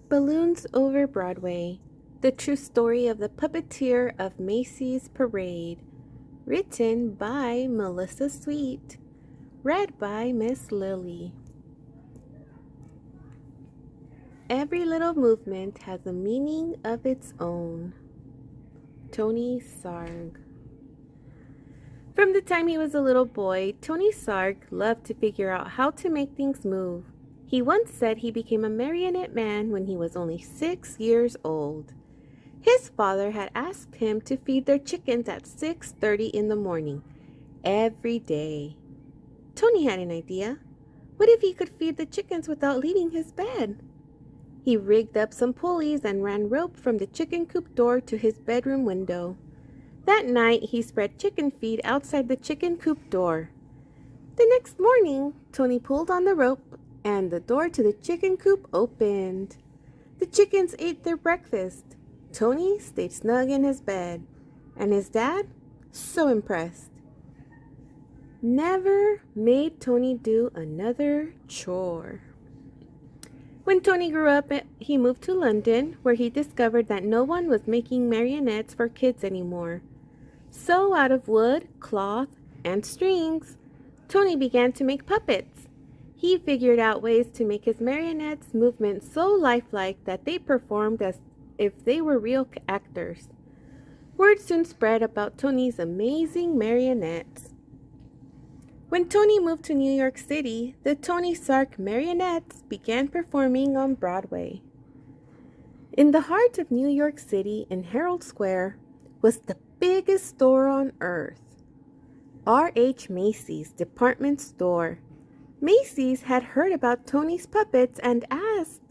Balloons Over Broadway. The True Story of the Puppeteer of Macy's Parade. Written by Melissa Sweet. Read by Miss Lily. Every little movement has a meaning of its own. Tony Sarg. From the time he was a little boy, Tony Sarg loved to figure out how to make things move. He once said he became a marionette man when he was only 6 years old. His father had asked him to feed their chickens at 6:30 in the morning, every day. Tony had an idea. What if he could feed the chickens without leaving his bed? He rigged up some pulleys and ran rope from the chicken coop door to his bedroom window. That night, he spread chicken feed outside the chicken coop door. The next morning, Tony pulled on the rope and the door to the chicken coop opened. The chickens ate their breakfast. Tony stayed snug in his bed, and his dad, so impressed, never made Tony do another chore. When Tony grew up, he moved to London, where he discovered that no one was making marionettes for kids anymore. So out of wood, cloth, and strings, Tony began to make puppets. He figured out ways to make his marionettes' movements so lifelike that they performed as if they were real actors. Word soon spread about Tony's amazing marionettes. When Tony moved to New York City, the Tony Sarg Marionettes began performing on Broadway. In the heart of New York City, in Herald Square, was the biggest store on earth, R.H. Macy's department store. Macy's had heard about Tony's puppets and asked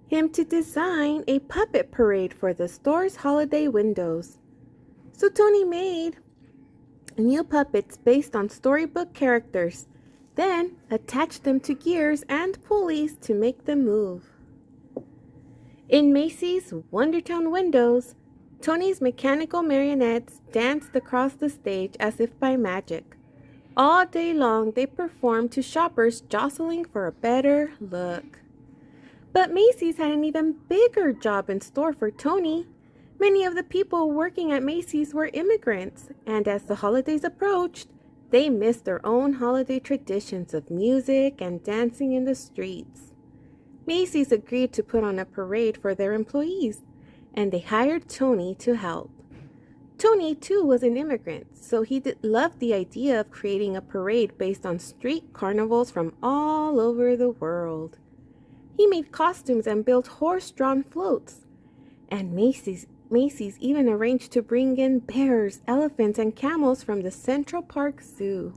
him to design a puppet parade for the store's holiday windows. So Tony made new puppets based on storybook characters, then attached them to gears and pulleys to make them move. In Macy's Wondertown windows, Tony's mechanical marionettes danced across the stage as if by magic. All day long they performed to shoppers jostling for a better look. But Macy's had an even bigger job in store for Tony. Many of the people working at Macy's were immigrants, and as the holidays approached, they missed their own holiday traditions of music and dancing in the streets. Macy's agreed to put on a parade for their employees, and they hired Tony to help. Tony, too, was an immigrant, so he loved the idea of creating a parade based on street carnivals from all over the world. He made costumes and built horse-drawn floats, and Macy's even arranged to bring in bears, elephants, and camels from the Central Park Zoo.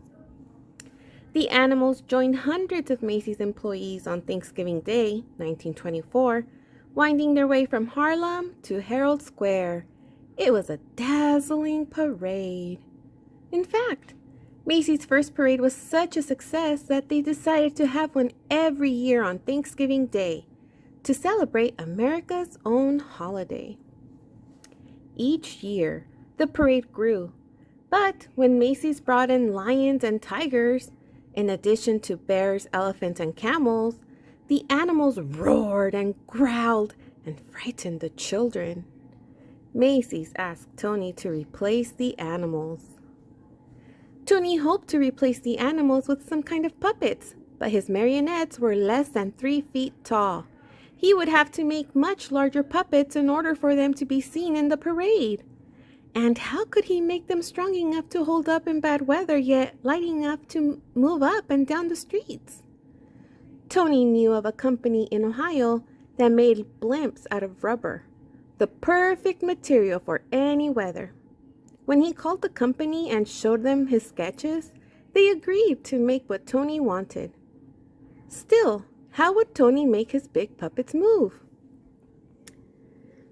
The animals joined hundreds of Macy's employees on Thanksgiving Day, 1924, winding their way from Harlem to Herald Square. It was a dazzling parade. In fact, Macy's first parade was such a success that they decided to have one every year on Thanksgiving Day to celebrate America's own holiday. Each year, the parade grew, but when Macy's brought in lions and tigers, in addition to bears, elephants, and camels, the animals roared and growled and frightened the children. Macy's asked Tony to replace the animals. Tony hoped to replace the animals with some kind of puppets, but his marionettes were less than 3 feet tall. He would have to make much larger puppets in order for them to be seen in the parade. And how could he make them strong enough to hold up in bad weather, yet light enough to move up and down the streets? Tony knew of a company in Ohio that made blimps out of rubber, the perfect material for any weather. When he called the company and showed them his sketches, they agreed to make what Tony wanted. Still, how would Tony make his big puppets move?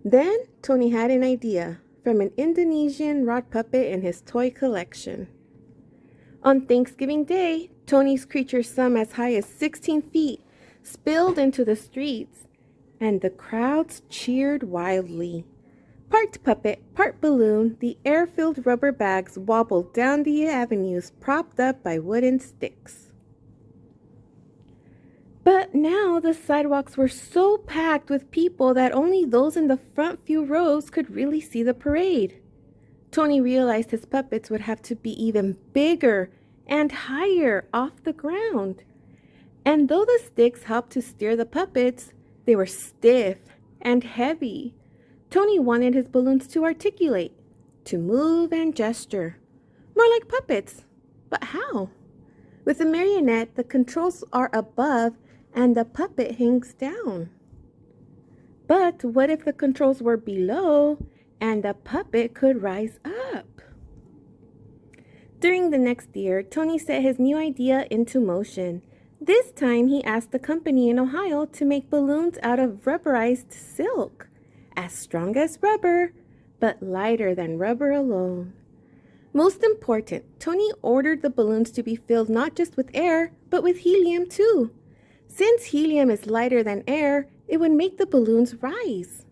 Then Tony had an idea from an Indonesian rod puppet in his toy collection. On Thanksgiving Day, Tony's creatures, some as high as 16 feet, spilled into the streets, and the crowds cheered wildly. Part puppet, part balloon, the air-filled rubber bags wobbled down the avenues propped up by wooden sticks. But now the sidewalks were so packed with people that only those in the front few rows could really see the parade. Tony realized his puppets would have to be even bigger and higher off the ground. And though the sticks helped to steer the puppets, they were stiff and heavy. Tony wanted his balloons to articulate, to move and gesture, more like puppets. But how? With a marionette, the controls are above and the puppet hangs down. But what if the controls were below and the puppet could rise up? During the next year, Tony set his new idea into motion. This time, he asked the company in Ohio to make balloons out of rubberized silk, as strong as rubber, but lighter than rubber alone. Most important, Tony ordered the balloons to be filled not just with air, but with helium too. Since helium is lighter than air, it would make the balloons rise.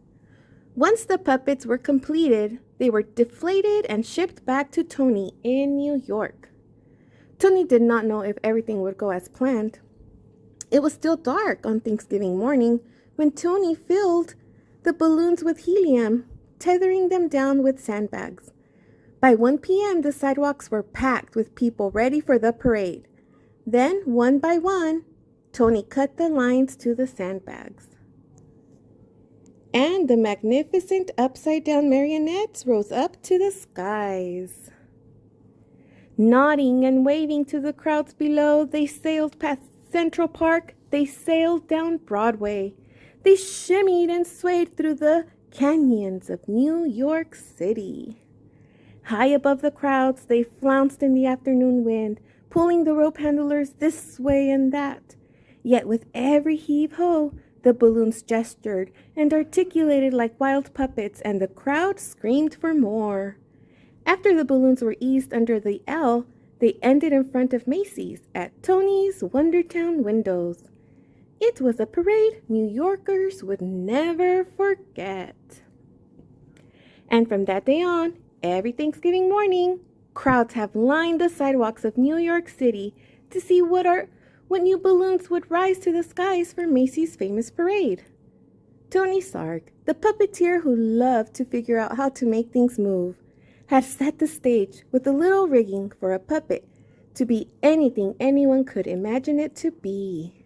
Once the puppets were completed, they were deflated and shipped back to Tony in New York. Tony did not know if everything would go as planned. It was still dark on Thanksgiving morning when Tony filled the balloons with helium, tethering them down with sandbags. By 1 p.m., the sidewalks were packed with people ready for the parade. Then, one by one, Tony cut the lines to the sandbags. And the magnificent upside-down marionettes rose up to the skies. Nodding and waving to the crowds below, they sailed past Central Park. They sailed down Broadway. They shimmied and swayed through the canyons of New York City. High above the crowds, they flounced in the afternoon wind, pulling the rope handlers this way and that. Yet with every heave-ho, the balloons gestured and articulated like wild puppets, and the crowd screamed for more. After the balloons were eased under the L, they ended in front of Macy's at Tony's Wondertown windows. It was a parade New Yorkers would never forget. And from that day on, every Thanksgiving morning, crowds have lined the sidewalks of New York City to see what new balloons would rise to the skies for Macy's famous parade. Tony Sarg, the puppeteer who loved to figure out how to make things move, had set the stage with a little rigging for a puppet to be anything anyone could imagine it to be.